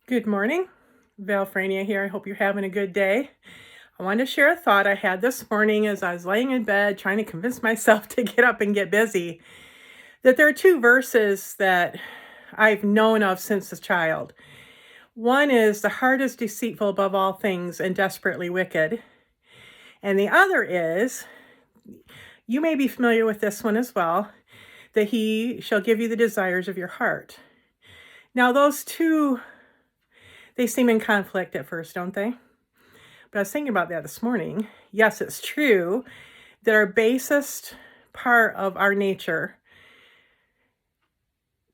Good morning. Valfrania here. I hope you're having a good day. I wanted to share a thought I had this morning as I was laying in bed trying to convince myself to get up and get busy. That there are two verses that I've known of since a child. One is, the heart is deceitful above all things and desperately wicked. And the other is, you may be familiar with this one as well, that he shall give you the desires of your heart. Now, those two, they seem in conflict at first, don't they? But I was thinking about that this morning. Yes, it's true that our basest part of our nature,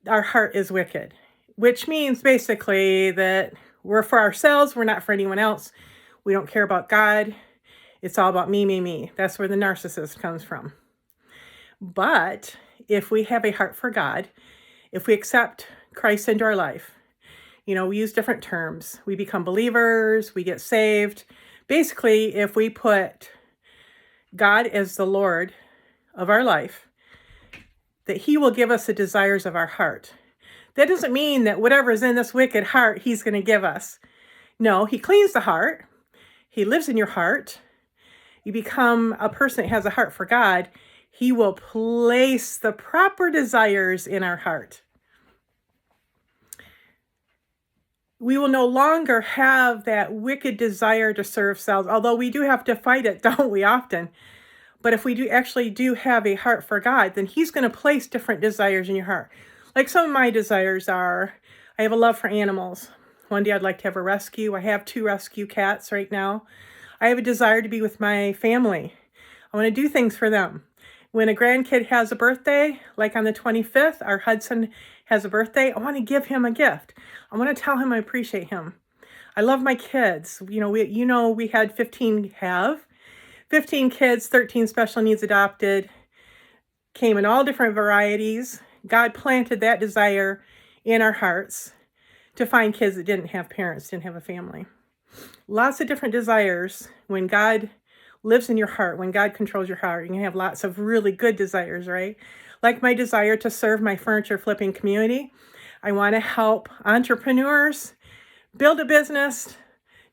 our heart is wicked, which means basically that we're for ourselves, we're not for anyone else. We don't care about God. It's all about me, me, me. That's where the narcissist comes from. But if we have a heart for God, if we accept Christ into our life, we use different terms. We become believers, we get saved. Basically, if we put God as the Lord of our life, that he will give us the desires of our heart. That doesn't mean that whatever is in this wicked heart, he's going to give us. No, he cleans the heart. He lives in your heart. You become a person that has a heart for God. He will place the proper desires in our heart. We will no longer have that wicked desire to serve selves, although we do have to fight it, don't we, often? But if we do have a heart for God, then he's going to place different desires in your heart. Like some of my desires are, I have a love for animals. One day I'd like to have a rescue. I have 2 rescue cats right now. I have a desire to be with my family. I want to do things for them. When a grandkid has a birthday, like on the 25th, our Hudson has a birthday, I want to give him a gift. I want to tell him I appreciate him. I love my kids. We had 15 kids, 13 special needs adopted, came in all different varieties. God planted that desire in our hearts to find kids that didn't have parents, didn't have a family. Lots of different desires. When God lives in your heart, when God controls your heart, you can have lots of really good desires, right? Like my desire to serve my furniture flipping community. I want to help entrepreneurs build a business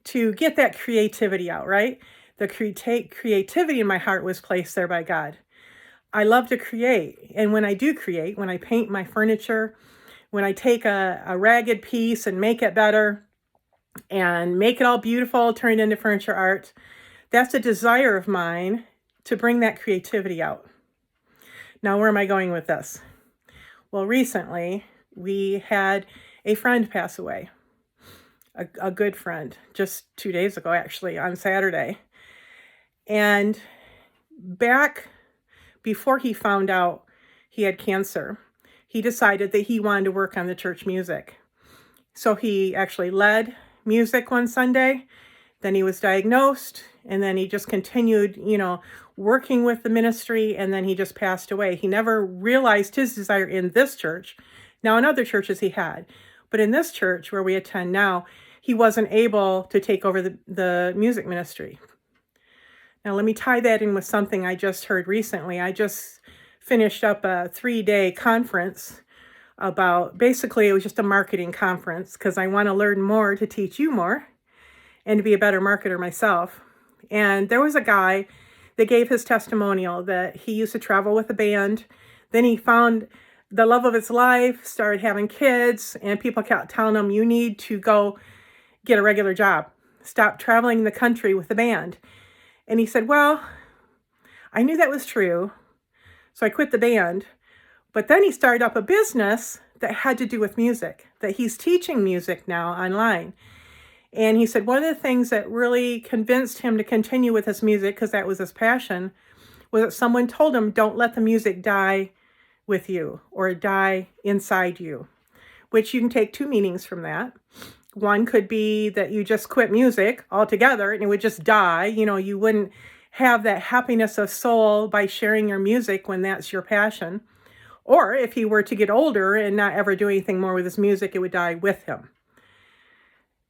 to get that creativity out, right? The creativity in my heart was placed there by God. I love to create. And when I do create, when I paint my furniture, when I take a ragged piece and make it better and make it all beautiful, turn it into furniture art, that's a desire of mine to bring that creativity out. Now, where am I going with this? Well, recently we had a friend pass away, a good friend, just 2 days ago, actually, on Saturday. And back before he found out he had cancer, he decided that he wanted to work on the church music. So he actually led music one Sunday. Then he was diagnosed, and then he just continued, working with the ministry, and then he just passed away. He never realized his desire in this church. Now, in other churches he had, but in this church where we attend now, he wasn't able to take over the music ministry. Now, let me tie that in with something I just heard recently. I just finished up a 3-day conference about, basically it was just a marketing conference because I want to learn more to teach you more and to be a better marketer myself. And there was a guy that gave his testimonial that he used to travel with a band. Then he found the love of his life, started having kids, and people kept telling him, you need to go get a regular job. Stop traveling the country with the band. And he said, well, I knew that was true, so I quit the band. But then he started up a business that had to do with music, that he's teaching music now online. And he said one of the things that really convinced him to continue with his music, because that was his passion, was that someone told him, don't let the music die with you or die inside you, which you can take 2 meanings from that. One could be that you just quit music altogether and it would just die. You wouldn't have that happiness of soul by sharing your music when that's your passion. Or if he were to get older and not ever do anything more with his music, it would die with him.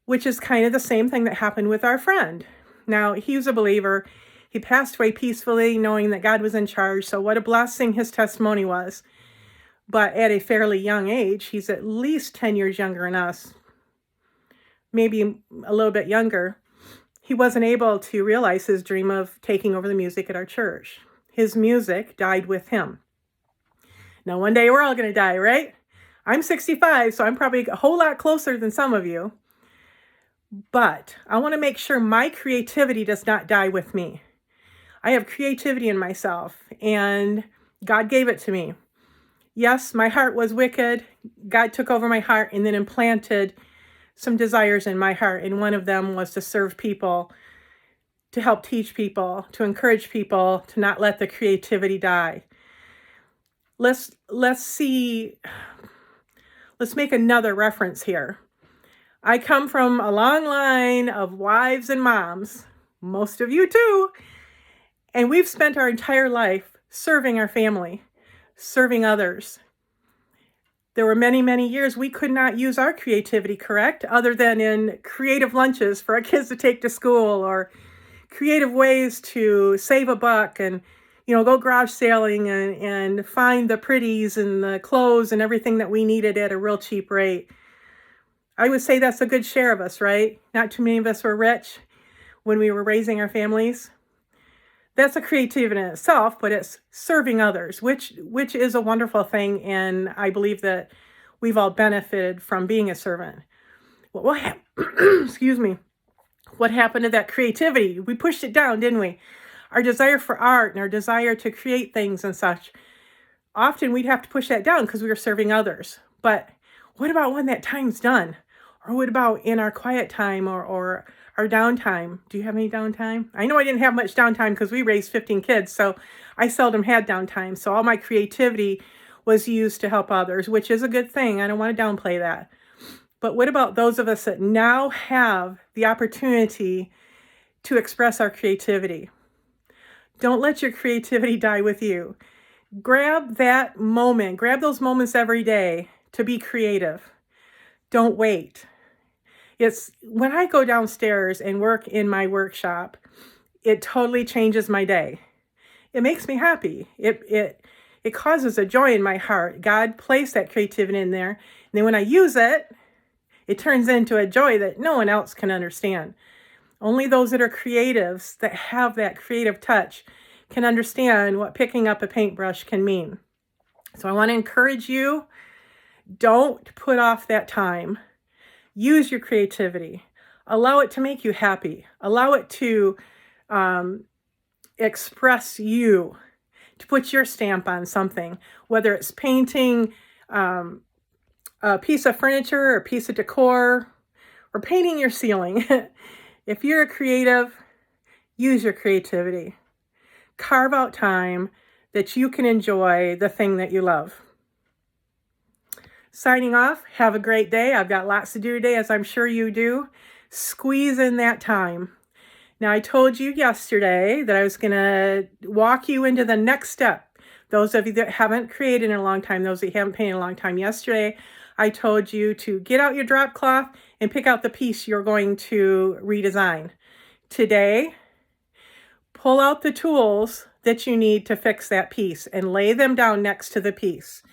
Which is kind of the same thing that happened with our friend. Now, he was a believer. He passed away peacefully, knowing that God was in charge. So what a blessing his testimony was. But at a fairly young age, he's at least 10 years younger than us. maybe a little bit younger, he wasn't able to realize his dream of taking over the music at our church. His music died with him. Now, one day we're all going to die, right? I'm 65, so I'm probably a whole lot closer than some of you. But I want to make sure my creativity does not die with me. I have creativity in myself, and God gave it to me. Yes, my heart was wicked. God took over my heart and then implanted some desires in my heart. And one of them was to serve people, to help teach people, to encourage people, to not let the creativity die. Let's make another reference here. I come from a long line of wives and moms, most of you too, and we've spent our entire life serving our family, serving others. There were many, many years we could not use our creativity, correct? Other than in creative lunches for our kids to take to school, or creative ways to save a buck and, go garage sailing and find the pretties and the clothes and everything that we needed at a real cheap rate. I would say that's a good share of us, right? Not too many of us were rich when we were raising our families. That's a creativity in itself, but it's serving others, which is a wonderful thing, and I believe that we've all benefited from being a servant. Well, excuse me. What happened to that creativity? We pushed it down, didn't we? Our desire for art and our desire to create things and such. Often we'd have to push that down because we were serving others. But what about when that time's done? Or what about in our quiet time or our downtime? Do you have any downtime? I know I didn't have much downtime because we raised 15 kids, so I seldom had downtime. So all my creativity was used to help others, which is a good thing. I don't want to downplay that. But what about those of us that now have the opportunity to express our creativity? Don't let your creativity die with you. Grab that moment. Grab those moments every day to be creative. Don't wait. It's when I go downstairs and work in my workshop, it totally changes my day. It makes me happy. It causes a joy in my heart. God placed that creativity in there. And then when I use it, it turns into a joy that no one else can understand. Only those that are creatives, that have that creative touch, can understand what picking up a paintbrush can mean. So I want to encourage you, don't put off that time. Use your creativity. Allow it to make you happy. Allow it to express you, to put your stamp on something, whether it's painting a piece of furniture or a piece of decor, or painting your ceiling. If you're a creative, use your creativity. Carve out time that you can enjoy the thing that you love. Signing off, have a great day. I've got lots to do today, as I'm sure you do. Squeeze in that time. Now, I told you yesterday that I was going to walk you into the next step. Those of you that haven't created in a long time, those that haven't painted in a long time, yesterday I told you to get out your drop cloth and pick out the piece you're going to redesign. Today, pull out the tools that you need to fix that piece and lay them down next to the piece.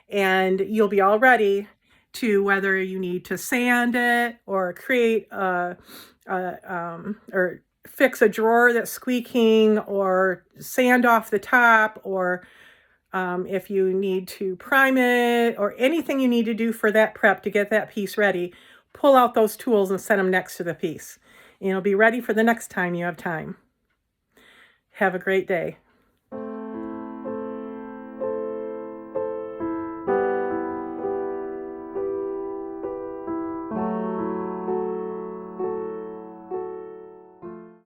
And you'll be all ready to, whether you need to sand it or create or fix a drawer that's squeaking, or sand off the top, or if you need to prime it, or anything you need to do for that prep to get that piece ready, pull out those tools and set them next to the piece. And you'll be ready for the next time you have time. Have a great day.